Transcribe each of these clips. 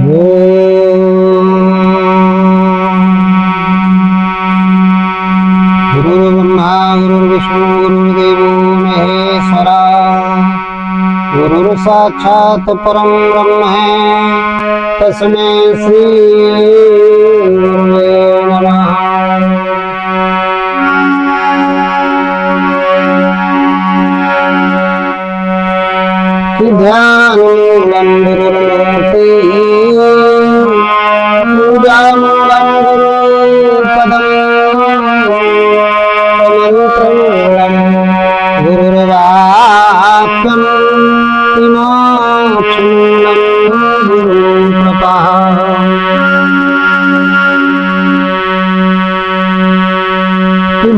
गुरुर्ब्रह्मा गुरुर्विष्णु गुरुर्देवो महेश्वरा गुरुर्साक्षात् परं ब्रह्म तस्मै श्री गुरुवे नमः। ध्यानं गुरुर्मूर्ति पूजामूलं गुरुपदं प्रमन्त्रमूलं गुरुर्वाक्यं विमोक्षणं गुरुकृपा।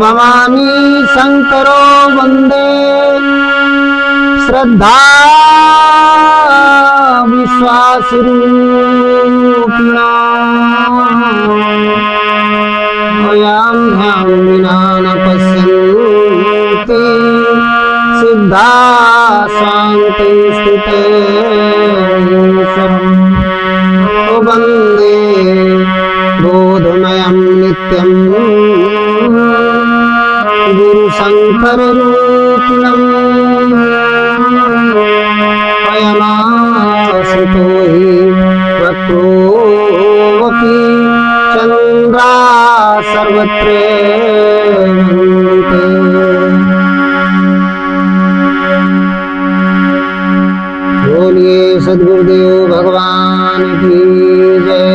भवानी शंकरो वंदे श्रद्धा विश्वासरूपिणा भयां ध्यां विना न पश्यन्ति सिद्धा शान्ति स्थिते वन्दे बोधमयं नित्यं गुरुशङ्कररूपिणं अयमाश्रितो हि वक्रोऽपि चन्द्रा सर्वत्र वन्दते। बोलिए सद्गुरुदेव भगवान की जय।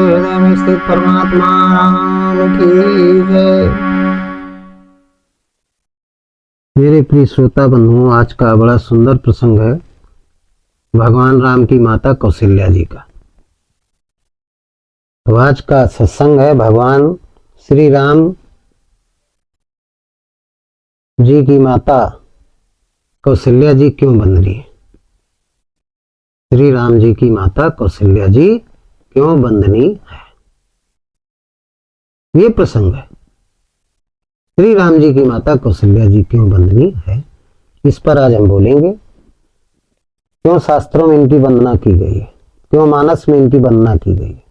हृदय में स्थित परमात्मा राम की जय। मेरे प्रिय श्रोता बंधुओं, आज का बड़ा सुंदर प्रसंग है भगवान राम की माता कौशल्या जी का। तो आज का सत्संग है भगवान श्री राम जी की माता कौशल्या जी क्यों बन रही है। श्री राम जी की माता कौशल्या जी क्यों बंदनी है, ये प्रसंग है। श्री राम जी की माता कौशल्या जी क्यों बंदनी है, इस पर आज हम बोलेंगे। क्यों शास्त्रों में इनकी वंदना की गई है, क्यों मानस में इनकी वंदना की गई है।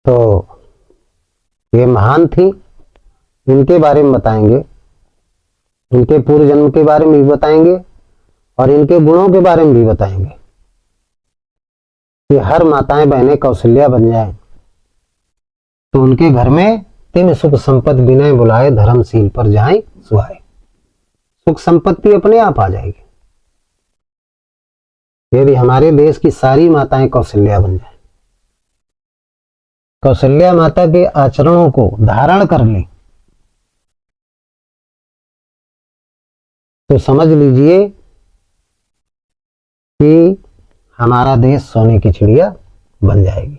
तो ये महान थी, इनके बारे में बताएंगे, इनके पूर्व जन्म के बारे में भी बताएंगे और इनके गुणों के बारे में भी बताएंगे कि हर माताएं बहनें कौशल्या बन जाएं तो उनके घर में तीन सुख संपत्ति विनय बुलाए धर्मशील पर जाए सुहाए। सुख संपत्ति अपने आप आ जाएगी यदि हमारे देश की सारी माताएं कौशल्या बन जाए, कौशल्या माता के आचरणों को धारण कर ले तो समझ लीजिए कि हमारा देश सोने की चिड़िया बन जाएगी,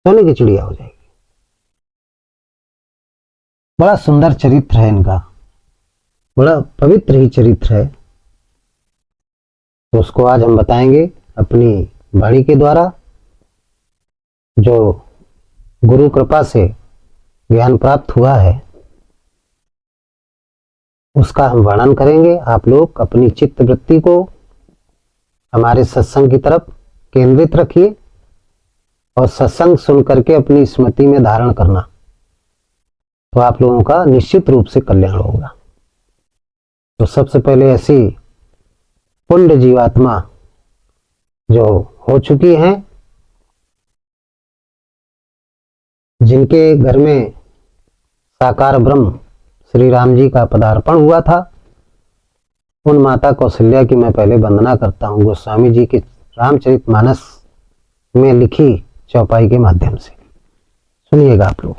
सोने की चिड़िया हो जाएगी। बड़ा सुंदर चरित्र है इनका, बड़ा पवित्र ही चरित्र है। तो उसको आज हम बताएंगे अपनी वाणी के द्वारा, जो गुरु कृपा से ज्ञान प्राप्त हुआ है उसका हम वर्णन करेंगे। आप लोग अपनी चित्त वृत्ति को हमारे सत्संग की तरफ केंद्रित रखिए और सत्संग सुन करके अपनी स्मृति में धारण करना, तो आप लोगों का निश्चित रूप से कल्याण होगा। तो सबसे पहले ऐसी पुण्य जीवात्मा जो हो चुकी हैं, जिनके घर में साकार ब्रह्म श्री राम जी का पदार्पण हुआ था, उन माता कौशल्या की मैं पहले वंदना करता हूँ गोस्वामी जी की रामचरितमानस में लिखी चौपाई के माध्यम से। सुनिएगा आप लोग।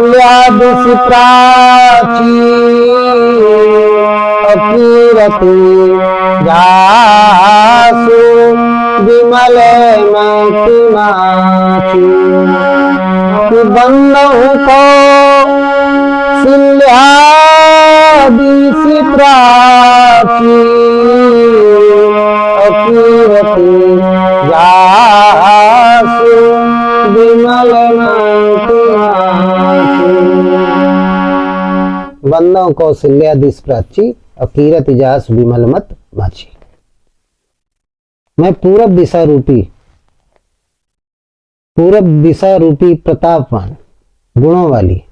कौशल्यादिसि प्राची अकीरति जासु विमल मतिमाचू बंदहु कौशल्यादिसि प्राची अकीरति जासु विमल मतिमाचू वंदो कौशल्या दिस प्राची, अकीरत इजास विमल मत माची। मैं पूरब दिशा रूपी प्रतापवान, गुणों वाली,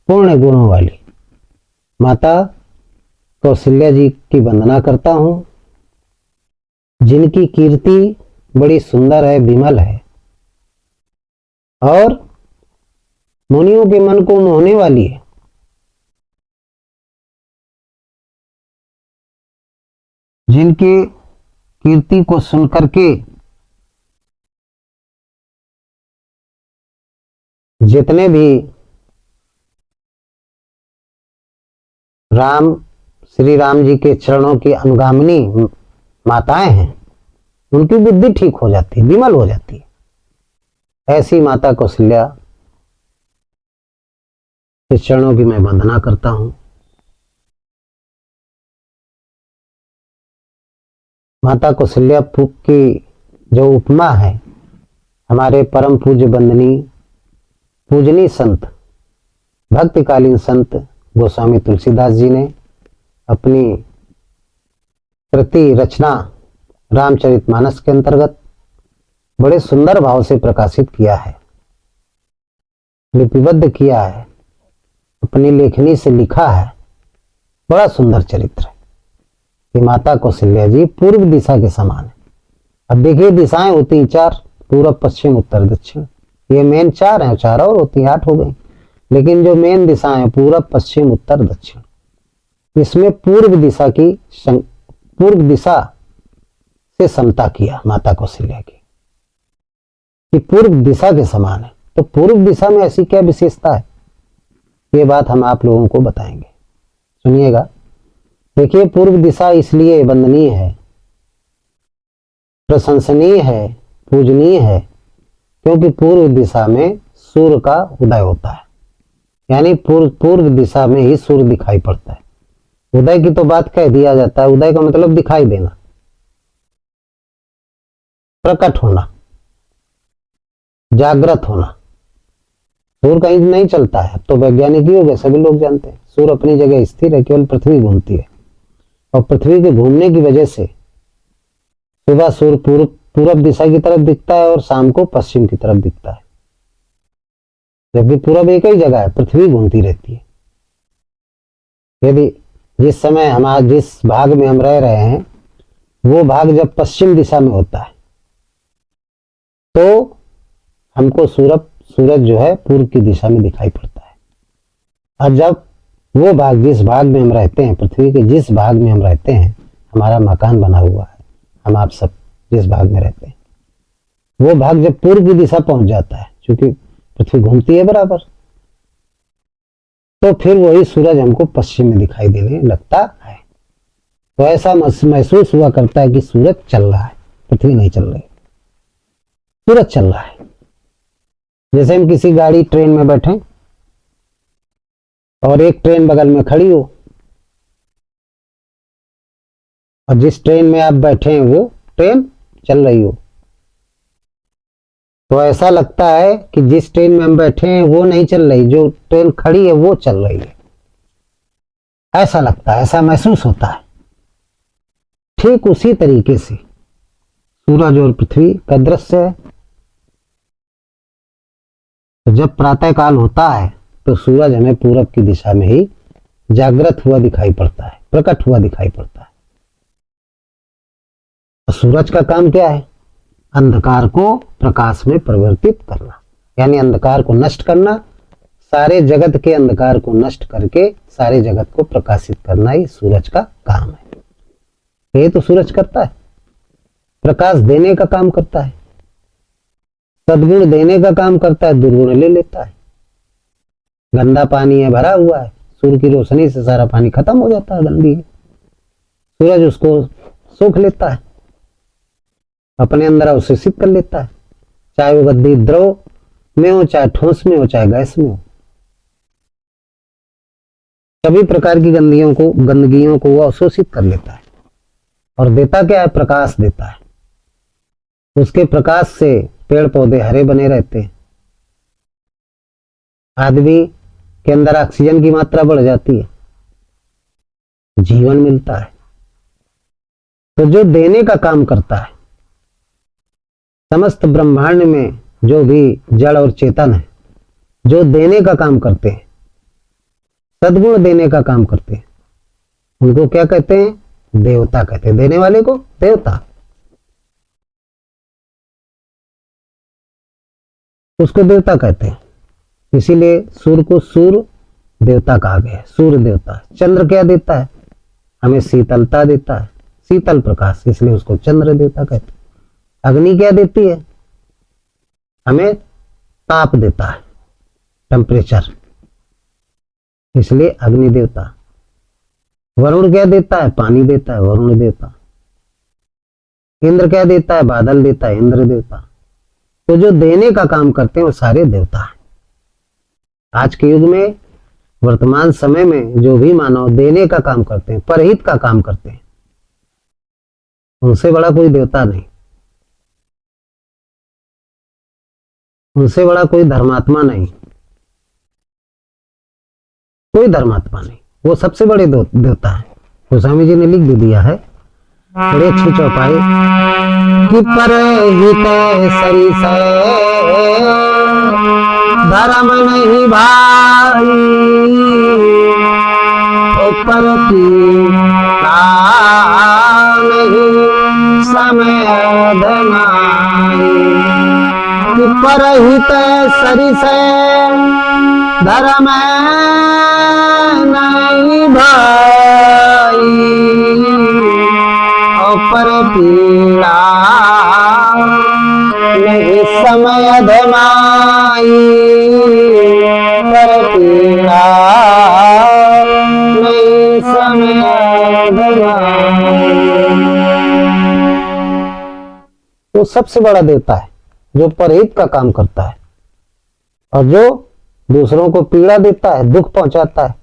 पूर्ण गुणों वाली माता कौशल्या जी की वंदना करता हूं, जिनकी कीर्ति बड़ी सुंदर है, विमल है और मुनियों के मन को मोहने वाली है। जिनके कीर्ति को सुनकर के जितने भी श्री राम जी के चरणों की अनुगामिनी माताएं हैं, उनकी बुद्धि ठीक हो जाती है, विमल हो जाती है। ऐसी माता कौशल्या के चरणों की मैं वंदना करता हूं। माता कौशल्या की जो उपमा है, हमारे परम पूज्य वंदनीय पूजनीय संत भक्तिकालीन संत गोस्वामी तुलसीदास जी ने अपनी कृति रचना रामचरितमानस के अंतर्गत बड़े सुंदर भाव से प्रकाशित किया है, लिपिबद्ध किया है, अपनी लेखनी से लिखा है। बड़ा सुंदर चरित्र है कि माता कौशल्या जी पूर्व दिशा के समान है। अब देखिए, दिशाएं होती हैं 4, पूर्व पश्चिम उत्तर दक्षिण, ये मेन 4 हैं, 4 और होती 8 हो गई, लेकिन जो मेन दिशाएं हैं पूर्व पश्चिम उत्तर दक्षिण, इसमें पूर्व दिशा से समता किया माता कौशल्या की कि पूर्व दिशा के समान है। तो पूर्व दिशा में ऐसी क्या विशेषता है, ये बात हम आप लोगों को बताएंगे, सुनिएगा। देखिए, पूर्व दिशा इसलिए वंदनीय है, प्रशंसनीय है, पूजनीय है, क्योंकि पूर्व दिशा में सूर्य का उदय होता है, यानी पूर्व दिशा में ही सूर्य दिखाई पड़ता है। उदय की तो बात कह दिया जाता है, उदय का मतलब दिखाई देना, प्रकट होना, जागृत होना। सूर्य कहीं नहीं चलता है, तो वैज्ञानिक ही हो गए, सभी लोग जानते हैं। सूर्य अपनी जगह स्थिर है, केवल पृथ्वी घूमती है, और पृथ्वी के घूमने की वजह से सुबह सूर्य पूर्व दिशा की तरफ दिखता है और शाम को पश्चिम की तरफ दिखता है, जबकि पूरब एक ही जगह है, पृथ्वी घूमती रहती है। यदि जिस समय जिस भाग में हम रह रहे हैं, वो भाग जब पश्चिम दिशा में होता है, तो हमको सूरज जो है पूर्व की दिशा में दिखाई पड़ता है। और जब वो भाग, जिस भाग में हम रहते हैं, पृथ्वी के जिस भाग में हम रहते हैं, हमारा मकान बना हुआ है, हम आप सब जिस भाग में रहते हैं, वो भाग जब पूर्व की दिशा पहुंच जाता है, क्योंकि पृथ्वी घूमती है बराबर, तो फिर वही सूरज हमको पश्चिम में दिखाई देने लगता है। तो ऐसा महसूस हुआ करता है कि सूरज चल रहा है, पृथ्वी नहीं चल रही, सूरज चल रहा है। जैसे हम किसी गाड़ी ट्रेन में बैठे और एक ट्रेन बगल में खड़ी हो, और जिस ट्रेन में आप बैठे हैं वो ट्रेन चल रही हो, तो ऐसा लगता है कि जिस ट्रेन में हम बैठे हैं वो नहीं चल रही, जो ट्रेन खड़ी है वो चल रही है, ऐसा लगता है, ऐसा महसूस होता है। ठीक उसी तरीके से सूरज और पृथ्वी का दृश्य है। तो जब प्रातः काल होता है तो सूरज हमें पूरब की दिशा में ही जागृत हुआ दिखाई पड़ता है, प्रकट हुआ दिखाई पड़ता है। तो सूरज का काम क्या है? अंधकार को प्रकाश में परिवर्तित करना, यानी अंधकार को नष्ट करना, सारे जगत के अंधकार को नष्ट करके सारे जगत को प्रकाशित करना ही सूरज का काम है। ये तो सूरज करता है, प्रकाश देने का काम करता है, सद्गुण देने का काम करता है, दुर्गुण ले लेता है। गंदा पानी है, भरा हुआ है, सूर्य की रोशनी से सारा पानी खत्म हो जाता है, गंदी है, सूरज उसको सोख लेता है, अपने अंदर अवशोषित कर लेता है, चाहे वो गद्दी द्रव में हो, चाहे ठोस में हो, चाहे गैस में हो। सभी प्रकार की गंदगियों को वो अवशोषित कर लेता है और देता क्या है? प्रकाश देता है। उसके प्रकाश से पेड़ पौधे हरे बने रहते हैं, आदमी के अंदर ऑक्सीजन की मात्रा बढ़ जाती है, जीवन मिलता है। तो जो देने का काम करता है, समस्त ब्रह्मांड में जो भी जड़ और चेतन है, जो देने का काम करते हैं, सद्गुण देने का काम करते हैं, उनको क्या कहते हैं? देवता कहते हैं। देने वाले को देवता, उसको देवता कहते हैं। इसीलिए सूर्य को सूर्य देवता कहा गया है, सूर्य देवता। चंद्र क्या देता है? हमें शीतलता देता है, शीतल प्रकाश, इसलिए उसको चंद्र देवता कहते हैं। अग्नि क्या देती है? हमें ताप देता है, टेम्परेचर, इसलिए अग्नि देवता। वरुण क्या देता है? पानी देता है, वरुण देवता। इंद्र क्या देता है? बादल देता है, इंद्र देवता। तो जो देने का काम करते हैं वो सारे देवता हैं। आज के युग में, वर्तमान समय में जो भी मानव देने का काम करते हैं, परहित का काम करते हैं, उनसे बड़ा कोई देवता नहीं, उनसे बड़ा कोई धर्मात्मा नहीं, कोई धर्मात्मा नहीं, वो सबसे बड़े देवता है। गोस्वामी जी ने लिख भी दिया है बड़े अच्छी चौपाई कि परहित सरिस धर्म नहीं भाई, ऊपर की नहीं समय धनाई। कि परहित सरिस धर्म नहीं भाई, पर पीड़ा नहीं समय धमाई, पर पीड़ा नहीं समय धमाई। वो सबसे बड़ा देवता है जो परहित का काम करता है, और जो दूसरों को पीड़ा देता है, दुख पहुंचाता है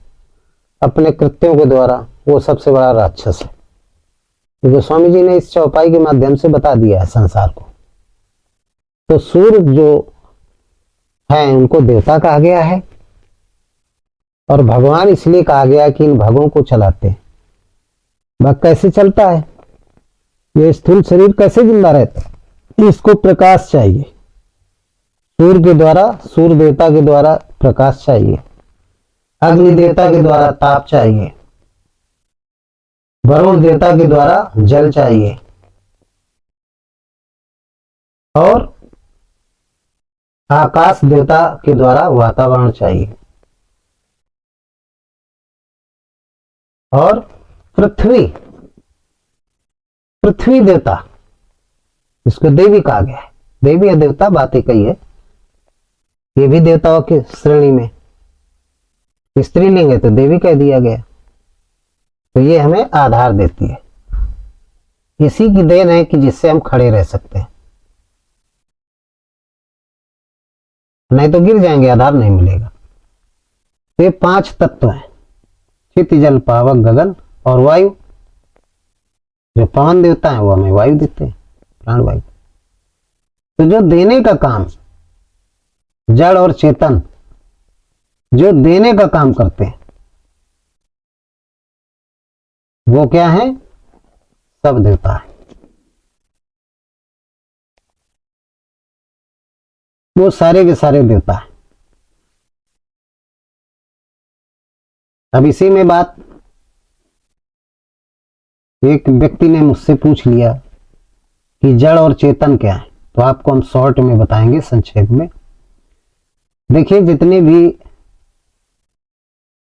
अपने कृत्यों के द्वारा, वो सबसे बड़ा राक्षस है। गोस्वामी जी ने इस चौपाई के माध्यम से बता दिया है संसार को। तो सूर्य जो है उनको देवता कहा गया है, और भगवान इसलिए कहा गया है कि इन भगों को चलाते हैं। भग कैसे चलता है? ये स्थूल शरीर कैसे जिंदा रहता है? इसको प्रकाश चाहिए, सूर्य के द्वारा, सूर्य देवता के द्वारा प्रकाश चाहिए, अग्नि देवता के द्वारा ताप चाहिए, वरुण देवता के द्वारा जल चाहिए, और आकाश देवता के द्वारा वातावरण चाहिए, और पृथ्वी, पृथ्वी देवता, इसको देवी कहा गया है। देवी या देवता बातें कही है, ये भी देवताओं की श्रेणी में स्त्रीलिंग है तो देवी कह दिया गया। तो ये हमें आधार देती है, इसी की देन है कि जिससे हम खड़े रह सकते हैं, नहीं तो गिर जाएंगे, आधार नहीं मिलेगा। तो ये 5 तत्व हैं, चित्त जल पावक गगन और वायु। जो पवन देवता है वो हमें वायु देते हैं, प्राणवायु। तो जो देने का काम, जड़ और चेतन जो देने का काम करते हैं, वो क्या है? सब देवता है। वो सारे के सारे देवता है। अब इसी में बात, एक व्यक्ति ने मुझसे पूछ लिया कि जड़ और चेतन क्या है, तो आपको हम शॉर्ट में बताएंगे, संक्षेप में। देखिए,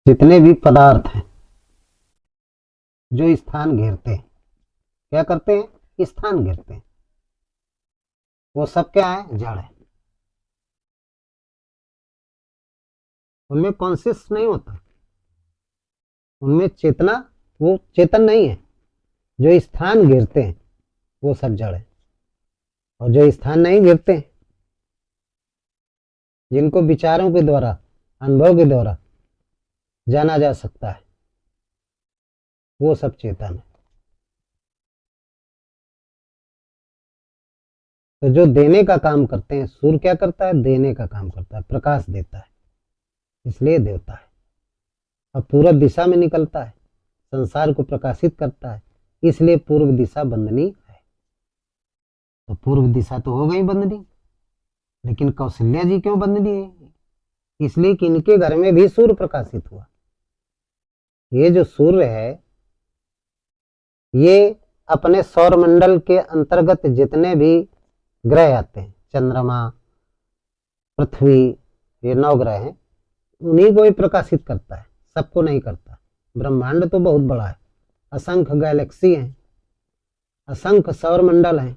जितने भी पदार्थ हैं जो स्थान घेरते हैं, क्या करते हैं? स्थान घेरते हैं, वो सब क्या है? जड़ है। उनमें कॉन्शियस नहीं होता, उनमें चेतना, वो चेतन नहीं है। जो स्थान घेरते हैं वो सब जड़ है, और जो स्थान नहीं घेरते हैं, जिनको विचारों के द्वारा, अनुभव के द्वारा जाना जा सकता है, वो सब चेतन है। तो जो देने का काम करते हैं, सूर्य क्या करता है? देने का काम करता है, प्रकाश देता है, इसलिए देवता है। अब पूरब दिशा में निकलता है, संसार को प्रकाशित करता है, इसलिए पूर्व दिशा बंदनी है। तो पूर्व दिशा तो हो गई बंदनी, लेकिन कौशल्या जी क्यों बंदनी है? इसलिए कि इनके घर में भी सूर्य प्रकाशित हुआ। ये जो सूर्य है, ये अपने सौर मंडल के अंतर्गत जितने भी ग्रह आते हैं, चंद्रमा, पृथ्वी, ये 9 ग्रह हैं, उन्हीं को ही प्रकाशित करता है, सबको नहीं करता। ब्रह्मांड तो बहुत बड़ा है, असंख्य गैलेक्सी हैं, असंख्य सौर मंडल हैं,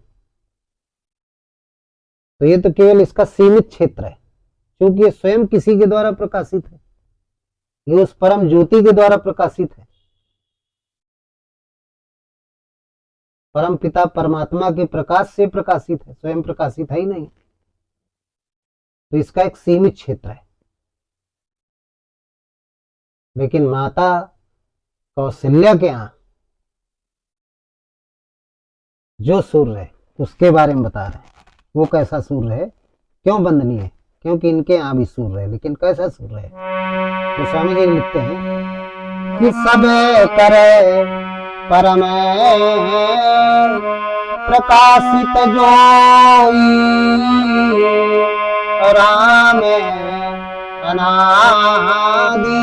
तो ये तो केवल इसका सीमित क्षेत्र है, क्योंकि ये स्वयं किसी के द्वारा प्रकाशित है, ये उस परम ज्योति के द्वारा प्रकाशित है। परम पिता परमात्मा के प्रकाश से प्रकाशित है, स्वयं प्रकाशित है ही नहीं। तो इसका एक सीमित क्षेत्र है। लेकिन माता कौशल्या के यहाँ जो सूर्य है उसके बारे में बता रहे हैं। वो कैसा सूर्य है, क्यों बंदनीय है? क्योंकि इनके यहाँ भी सूर्य है, लेकिन कैसा सूर्य है? तो स्वामी जी लिखते हैं कि सब करे परम प्रकाशित जोई, राम अनादि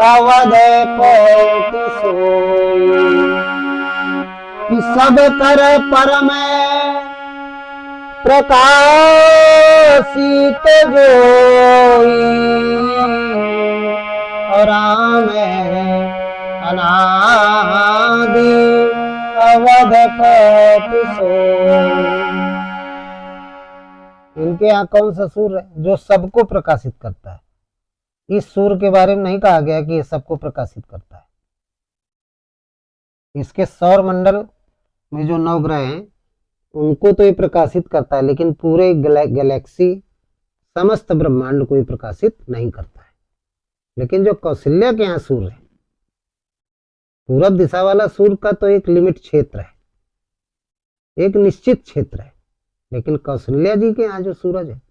अवध कोटि सोई। कि सब कर परम प्रकाशित जोई, राम अनादि अवध कोटि सोई। इनके यहाँ कौन सा सूर्य है जो सबको प्रकाशित करता है? इस सूर्य के बारे में नहीं कहा गया कि ये सबको प्रकाशित करता है। इसके सौर मंडल में जो 9 ग्रह हैं उनको तो ये प्रकाशित करता है, लेकिन पूरे गैलेक्सी, समस्त ब्रह्मांड को ये प्रकाशित नहीं करता है। लेकिन जो कौशल्या के यहाँ सूर्य है, पूरब दिशा वाला सूर्य का तो एक लिमिट क्षेत्र है, एक निश्चित क्षेत्र है। लेकिन कौशल्या जी के यहाँ जो सूरज है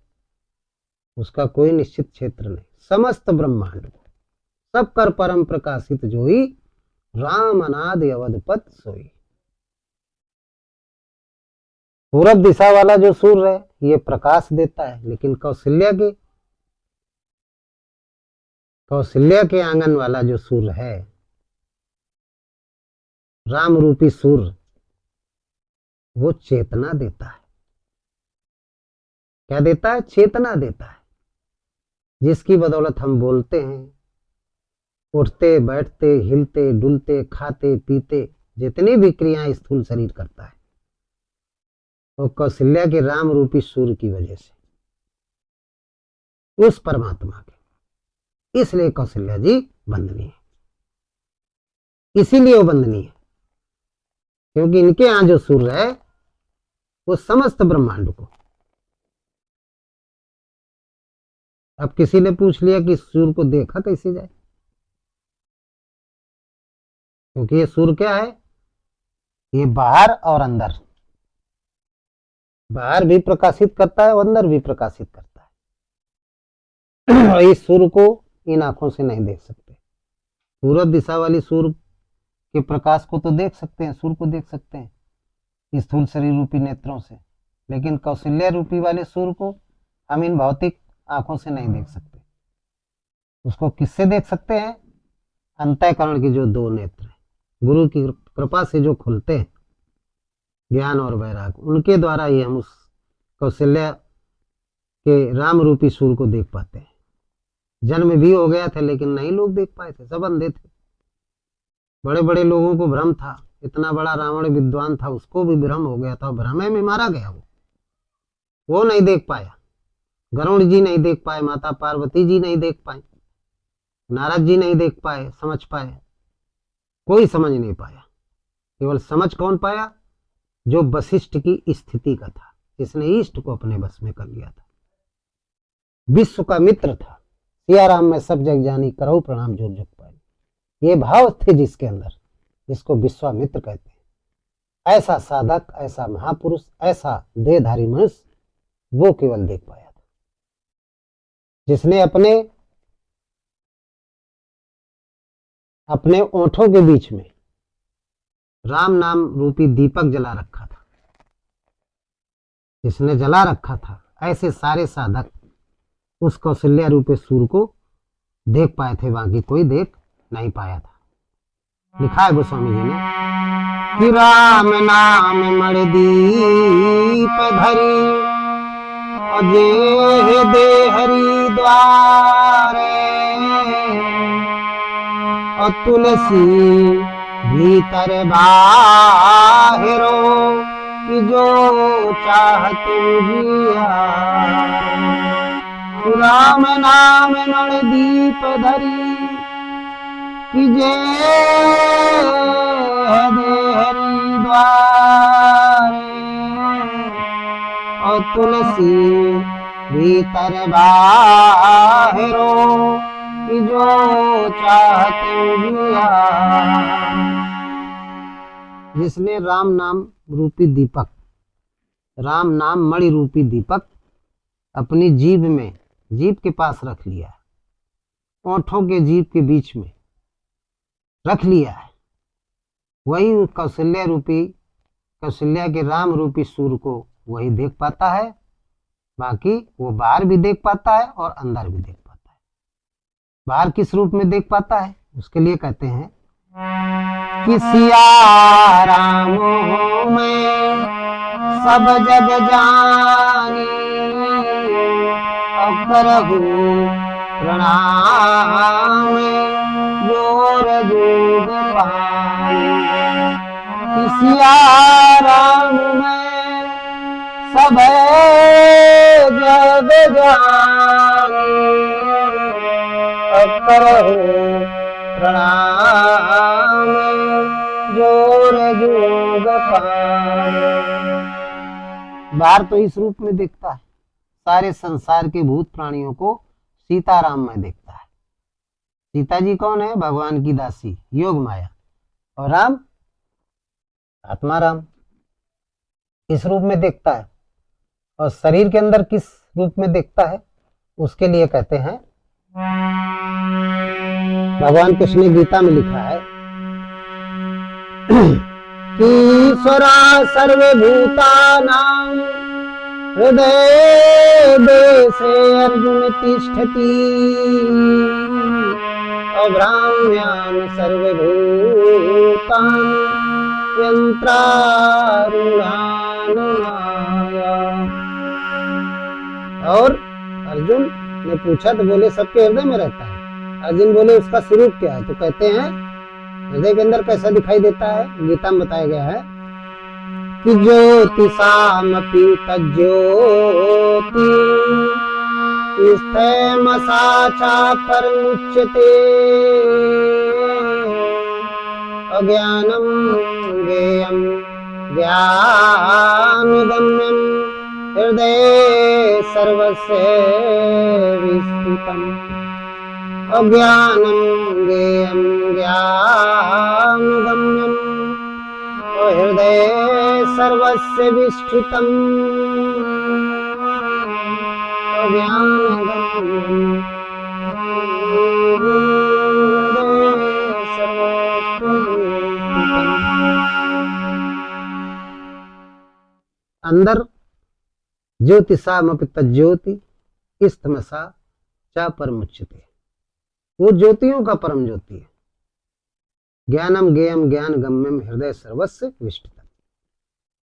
उसका कोई निश्चित क्षेत्र नहीं। समस्त ब्रह्मांड को सब कर परम प्रकाशित जोई, राम अनादि अवधपत सोई। पूरब दिशा वाला जो सूर्य है ये प्रकाश देता है, लेकिन कौशल्या के आंगन वाला जो सूर्य है, राम रूपी सूर्य, वो चेतना देता है। क्या देता है? चेतना देता है, जिसकी बदौलत हम बोलते हैं, उठते बैठते, हिलते डुलते, खाते पीते, जितनी भी क्रियाएं स्थूल शरीर करता है वो कौशल्या के राम रूपी सूर्य की वजह से, उस परमात्मा के। इसलिए कौशल्या जी बंदनी है। इसीलिए वो बंदनी है क्योंकि इनके यहां जो सूर्य है वो समस्त ब्रह्मांड को। अब किसी ने पूछ लिया कि सूर्य को देखा कैसे जाए, क्योंकि ये सूर्य क्या है? ये बाहर और अंदर, बाहर भी प्रकाशित करता है और अंदर भी प्रकाशित करता है। और इस सूर्य को इन आंखों से नहीं देख सकते। पूरब दिशा वाली सूर्य के प्रकाश को तो देख सकते हैं, सूर्य को देख सकते हैं स्थूल शरीर रूपी नेत्रों से, लेकिन कौशल्या रूपी वाले सूर्य को हम इन भौतिक आंखों से नहीं देख सकते। उसको किससे देख सकते हैं? अंतःकरण के जो 2 नेत्र हैं, गुरु की कृपा से जो खुलते हैं, ज्ञान और वैराग, उनके द्वारा ही हम उस कौशल्या के राम रूपी सूर्य को देख पाते हैं। जन्म भी हो गया था लेकिन नहीं लोग देख पाए थे, सब अंधे थे। बड़े बड़े लोगों को भ्रम था, इतना बड़ा रावण विद्वान था, उसको भी भ्रम हो गया था, भ्रम में मारा गया। वो नहीं देख पाया, गरुड़ जी नहीं देख पाए, माता पार्वती जी नहीं देख पाए, नारद जी नहीं देख पाए, समझ पाए, कोई समझ नहीं पाया। केवल समझ कौन पाया? जो वशिष्ठ की स्थिति का था, जिसने ईष्ट को अपने बस में कर लिया था, विश्व का मित्र था। सिया राम में सब जग जानी, करहु प्रणाम जोग जग पाए। ये भाव थे जिसके अंदर, जिसको विश्वामित्र कहते हैं। ऐसा साधक, ऐसा महापुरुष, ऐसा देहधारी मनुष्य वो केवल देख पाया था, जिसने अपने अपने ओंठों के बीच में राम नाम रूपी दीपक जला रखा था। जिसने जला रखा था, ऐसे सारे साधक उस कौशल्या रूपी सूर्य को देख पाए थे, बाकी कोई देख नहीं पाया था। लिखा है गोस्वामी जी ने कि राम नाम मणि दीप धरी अजय दे हरि द्वारे और तुलसी भीतर बाहिरो कि जो चाहत जिया। राम नाम मणि दीप धरी कि जय दे हरि द्वारे और तुलसी भीतर बाहिरो कि जो चाहत जिया। जिसने राम नाम रूपी दीपक, राम नाम मणि रूपी दीपक अपनी जीभ में, जीभ के पास रख लिया, ओंठों के जीभ के बीच में रख लिया है, वही कौशल्या रूपी, कौशल्या के राम रूपी सूर्य को वही देख पाता है। बाकी वो बाहर भी देख पाता है और अंदर भी देख पाता है। बाहर किस रूप में देख पाता है, उसके लिए कहते हैं कि सिया राम में सब जग जानी करहु प्रणाम जोर जोग पानी। सिया राम में सब जग जानी करहु प्रणाम जोर जोग पानी। बाहर तो इस रूप में देखता है, सारे संसार के भूत प्राणियों को सीताराम में देखता है। सीता जी कौन है? भगवान की दासी योग माया, और राम आत्मा राम, इस रूप में देखता है। और शरीर के अंदर किस रूप में देखता है, उसके लिए कहते हैं, भगवान कृष्ण ने गीता में लिखा है कि ईश्वरा सर्वभूतानां हृदय देशे अर्जुन तिष्ठति अभ्राम्यान् सर्वभूतान् यंत्रारूढ़ान् माया। और अर्जुन ने पूछा तो बोले सबके हृदय में रहता है। अर्जुन बोले उसका स्वरूप क्या है? तो कहते हैं हृदय के अंदर कैसा दिखाई देता है, गीता में बताया गया है कि ज्योतिषामपि तज्ज्योति स्थैमसा चापरमुच्यते अज्ञानं ज्ञेयं ज्ञानगम्यं हृदय सर्वस्य विस्मृतम्। अज्ञानं ज्ञेयं ज्ञानगम्यं हृदय सर्वस्य विस्मृतम्। अंदर ज्योतिषामपि तज्ज्योति स्थमसा च परमुच्यते, वो ज्योतियों का परम ज्योति है। ज्ञानम ज्ञेयम ज्ञान गम्यम हृदय सर्वस्य विष्टितम।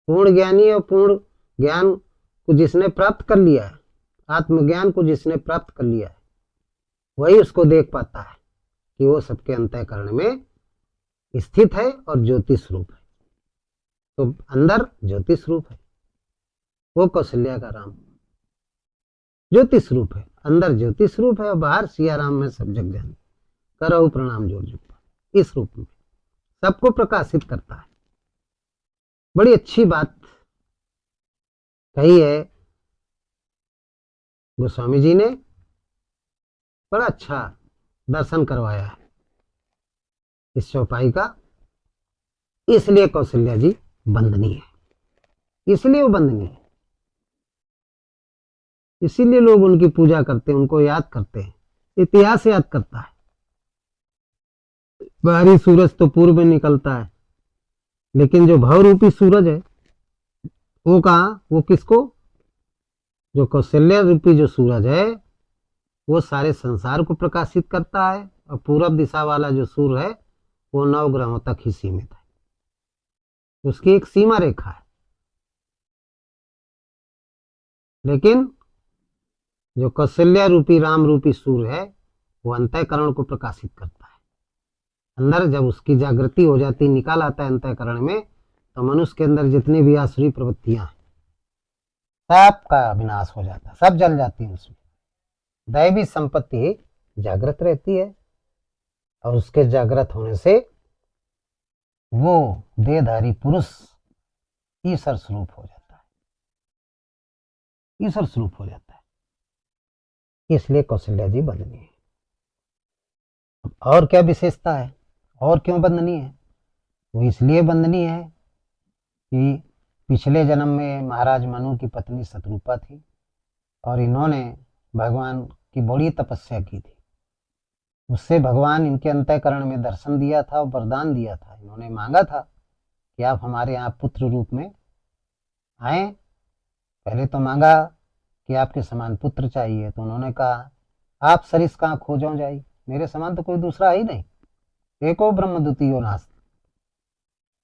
पूर्ण ज्ञानी और पूर्ण ज्ञान को जिसने प्राप्त कर लिया है, आत्मज्ञान को जिसने प्राप्त कर लिया है, वही उसको देख पाता है कि वो सबके अंतःकरण में स्थित है और ज्योति स्वरूप है। तो अंदर ज्योति स्वरूप है, वो कौशल्या का राम ज्योति स्वरूप है, अंदर ज्योति स्वरूप है और बाहर सिया राम में सब जग जाने करहु प्रणाम जोर जोग। इस रूप में सबको प्रकाशित करता है। बड़ी अच्छी बात कही है गोस्वामी जी ने, बड़ा अच्छा दर्शन करवाया है इस चौपाई का। इसलिए कौशल्या जी वंदनीय है, इसलिए वो वंदनीय है, इसीलिए लोग उनकी पूजा करते हैं, उनको याद करते हैं, इतिहास याद करता है। बाहरी सूरज तो पूर्व में निकलता है, लेकिन जो भव रूपी सूरज है वो कहाँ, वो किसको, जो कौशल्या रूपी जो सूरज है वो सारे संसार को प्रकाशित करता है, और पूरब दिशा वाला जो सूर्य है वो 9 ग्रहों तक ही सीमित है, उसकी एक सीमा रेखा है। लेकिन जो कौशल्या रूपी राम रूपी सूर्य है वो अंतःकरण को प्रकाशित करता है। अंदर जब उसकी जागृति हो जाती, निकाल आता है अंतःकरण में, तो मनुष्य के अंदर जितनी भी आसुरी प्रवृत्तियां हैं सब का विनाश हो जाता है, सब जल जाती है उसमें। दैवी संपत्ति जागृत रहती है, और उसके जागृत होने से वो देहधारी पुरुष ईश्वर स्वरूप हो जाता है, ईश्वर स्वरूप हो जाता है। इसलिए कौशल्या जी बंदनीय है। और क्या विशेषता है, और क्यों बंदनीय है? वो इसलिए बंदनीय है कि पिछले जन्म में महाराज मनु की पत्नी शत्रुपा थी, और इन्होंने भगवान की बड़ी तपस्या की थी। उससे भगवान इनके अंतःकरण में दर्शन दिया था और वरदान दिया था। इन्होंने मांगा था कि आप हमारे यहाँ पुत्र रूप में आए। पहले तो मांगा कि आपके समान पुत्र चाहिए, तो उन्होंने कहा आप सरिस कहाँ खोजो जाई, मेरे समान तो कोई दूसरा ही नहीं, एको ब्रह्म द्वितीयो नास्ति।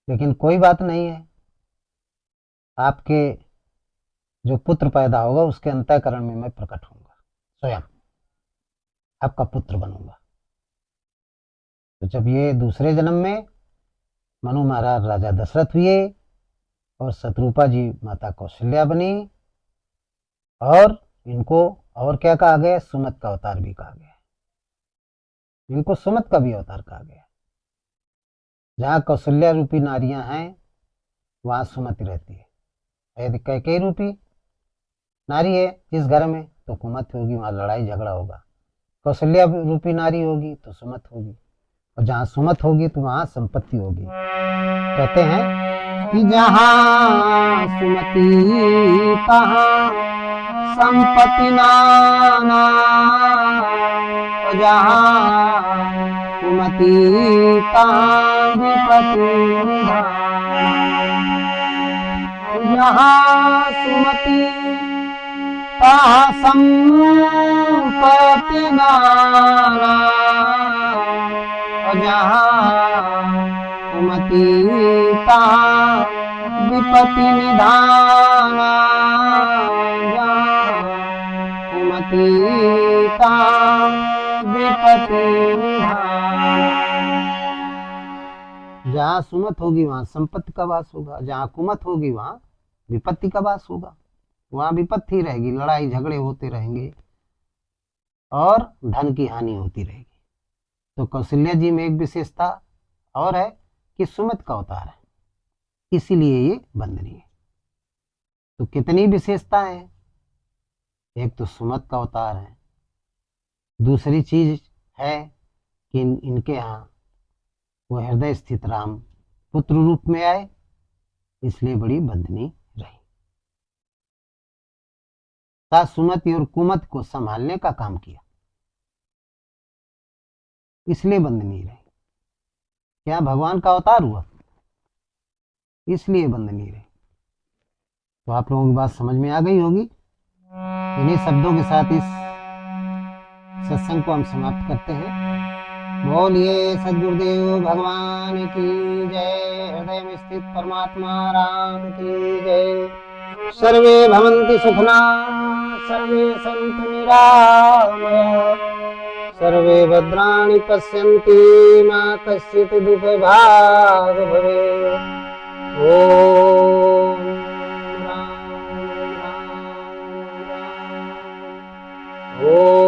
लेकिन कोई बात नहीं है, आपके जो पुत्र पैदा होगा उसके अंतःकरण में मैं प्रकट होऊंगा, स्वयं आपका पुत्र बनूंगा। तो जब ये दूसरे जन्म में मनु महाराज राजा दशरथ हुए, और शत्रुपा जी माता कौशल्या बनी, और इनको और क्या कहा गया, सुमत का अवतार भी कहा गया। इनको सुमत का भी अवतार कहा गया। जहाँ कौशल्या रूपी नारियां हैं वहां सुमति रहती है। यदि कैकेयी रूपी नारी है जिस घर में, तो कुमत होगी, वहां लड़ाई झगड़ा होगा। कौशल्या रूपी नारी होगी तो सुमत होगी, और जहाँ सुमत होगी तो वहां संपत्ति होगी। कहते हैं कि जहाँ सुमति तहाँ संपत्ति नाना, जहाँ सुमति तहाँ विपत्ति निधाना। जहाँ सुमति तहाँ संपत्ति नाना, जहाँ सुमति तहाँ विपत्ति निधाना। जहाँ सुमति तहाँ विपत्ति निधाना। जहाँ सुमत होगी वहां संपत्ति का वास होगा, जहाँ कुमत होगी वहां विपत्ति का वास होगा। वहां विपत्ति रहेगी, लड़ाई झगड़े होते रहेंगे और धन की हानि होती रहेगी। तो कौशल्या जी में एक विशेषता और है कि सुमत का अवतार है, इसीलिए ये बंदनीय है। तो कितनी विशेषताएं हैं, एक तो सुमत का अवतार है, दूसरी चीज है कि इनके यहाँ वो हृदय स्थित राम पुत्र रूप में आए, इसलिए बड़ी बंदनी रही। सुमति और कुमत को संभालने का काम किया, इसलिए बंदनी रही। क्या भगवान का अवतार हुआ, इसलिए बंदनी रही। तो आप लोगों की बात समझ में आ गई होगी। इन्हीं शब्दों के साथ इस सत्संग को हम समाप्त करते हैं। बोलिए सद्गुरुदेव भगवान की जय। हृदय में स्थित परमात्मा राम की जय। सर्वे भवन्ति सुखिना, सर्वे सन्तु निरामया, सर्वे भद्राणि पश्यन्ति मा कश्चित् दुःखभाग् भवेत्। ओम राम राम राम। ओम